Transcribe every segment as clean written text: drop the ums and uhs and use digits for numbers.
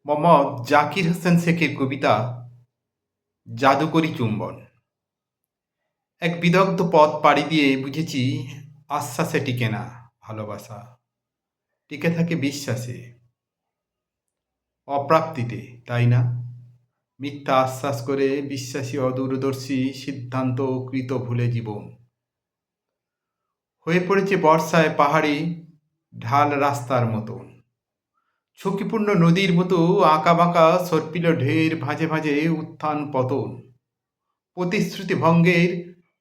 মোহাম্মদ জাকির হোসেন শেখের কবিতা জাদুকরী চুম্বন। এক বিদগ্ধ পথ পাড়ি দিয়ে বুঝেছি আশ্বাসে টিকে না ভালোবাসা, টিকে থাকে বিশ্বাসে, অপ্রাপ্তিতে, তাই না? মিথ্যা আশ্বাস করে বিশ্বাসী অদূরদর্শী সিদ্ধান্ত কৃত ভুলে জীবন হয়ে পড়েছে বর্ষায় পাহাড়ি ঢাল রাস্তার মতন, ঝুঁকিপূর্ণ নদীর মতো আঁকা বাঁকা সর্পিল ঢের ভাঁজে ভাঁজে উত্থান পতন, প্রতিশ্রুতি ভঙ্গের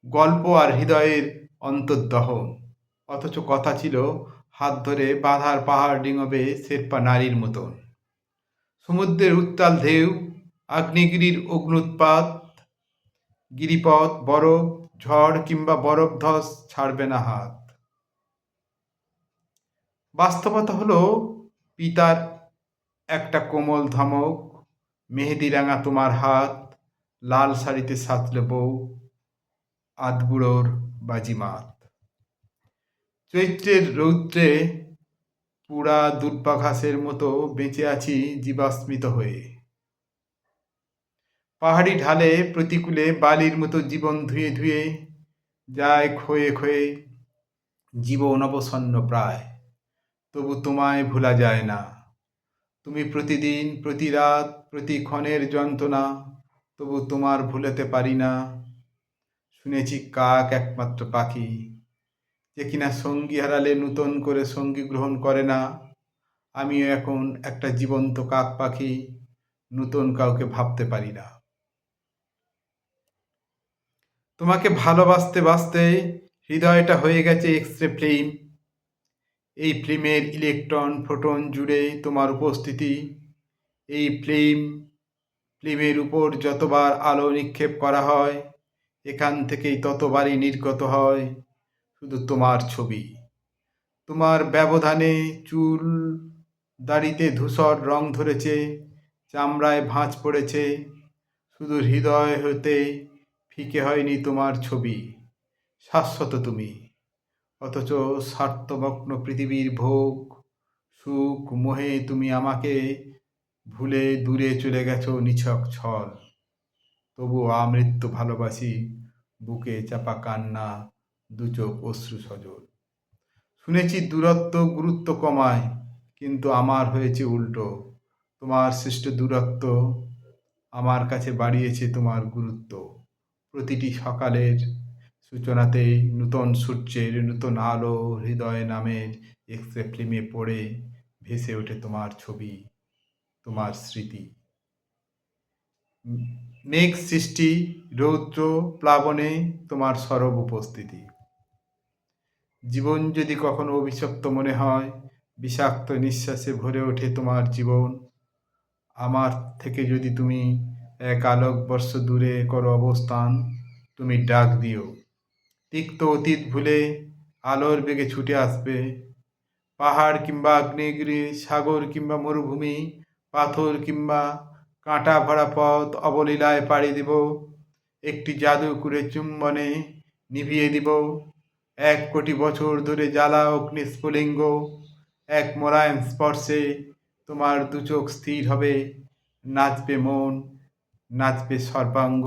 গল্প আর হৃদয়ের অন্তর্দহন। অথচ কথা ছিল হাত ধরে বাঁধার পাহাড় ডিঙোবে শেরপা নারীর মতন। সমুদ্রের উত্তাল ঢেউ, আগ্নেয়গিরির অগ্নুৎপাত, গিরিপথ, বরফ, ঝড় কিংবা বরফধস ছাড়বে না হাত। বাস্তবতা হলো পিতার একটা কোমল ধমক, মেহেদি রাঙা তোমার হাত, লাল শাড়িতে সাজলে বউ, আধবুড়োর বাজিমাত। চৈত্রের রৌদ্রে পুরা দুর্বাঘাসের মতো বেঁচে আছি জীবাস্মিত হয়ে। পাহাড়ি ঢালে প্রতিকূলে বালির মতো জীবন ধুয়ে ধুয়ে যায় ক্ষয়ে ক্ষয়ে, জীবন অবসন্ন প্রায়, তবু তোমায় ভোলা যায় না। তুমি প্রতিদিন প্রতি রাত প্রতি ক্ষণের যন্ত্রণা, তবু তোমার ভুলেতে পারি না। শুনেছি কাক একমাত্র পাখি যে কিনা সঙ্গী হারালে নূতন করে সঙ্গী গ্রহণ করে না। আমিও এখন একটা জীবন্ত কাক পাখি, নূতন কাউকে ভাবতে পারি না। তোমাকে ভালোবাসতে বাসতে হৃদয়টা হয়ে গেছে এক্সরে ফিল্ম। এই ফিল্মের ইলেকট্রন ফোটন জুড়ে তোমার উপস্থিতি। এই ফিল্মের উপর যতবার আলো নিক্ষেপ করা হয়, এখান থেকেই ততবারই নির্গত হয় শুধু তোমার ছবি। তোমার ব্যবধানে চুল দাড়িতে ধূসর রং ধরেছে, চামড়ায় ভাঁজ পড়েছে, শুধু হৃদয় হতে ফিকে হয়নি তোমার ছবি। শাশ্বত তুমি, অথচ স্বার্থমগ্ন পৃথিবীর ভোগ সুখ মোহে তুমি আমাকে ভুলে দূরে চলে গেছো নিছক ছল। তবু আমৃত্যু ভালোবাসি, বুকে চাপা কান্না, দু চোখ অশ্রু সজল। শুনেছি দূরত্ব গুরুত্ব কমায়, কিন্তু আমার হয়েছে উল্টো। তোমার সৃষ্ট দূরত্ব আমার কাছে বাড়িয়েছে তোমার গুরুত্ব। প্রতিটি সকালের সূচনাতেই নূতন সূর্যের নূতন আলো হৃদয় নামের এক্সরে ফিল্মে পড়ে ভেসে ওঠে তোমার ছবি, তোমার স্মৃতি। মেঘ সৃষ্টি, রৌদ্র প্লাবনে তোমার সরব উপস্থিতি। জীবন যদি কখনো অভিশপ্ত মনে হয়, বিষাক্ত নিঃশ্বাসে ভরে ওঠে তোমার জীবন। আমার থেকে যদি তুমি এক আলোকবর্ষ দূরে করো অবস্থান, তুমি ডাক দিও। তিক্ত অতীত ভুলে আলোর বেগে ছুটে আসবে। পাহাড় কিংবা আগ্নেয়গিরি, সাগর কিংবা মরুভূমি, পাথর কিংবা কাঁটা ভরা পথ অবলীলায় পাড়ি দিব। একটি জাদু করে চুম্বনে নিভিয়ে দিব 1 কোটি বছর ধরে জ্বালা অগ্নি স্ফুলিঙ্গ। এক মোলায়েম স্পর্শে তোমার দু চোখ স্থির হবে, নাচবে মন, নাচবে সর্বাঙ্গ।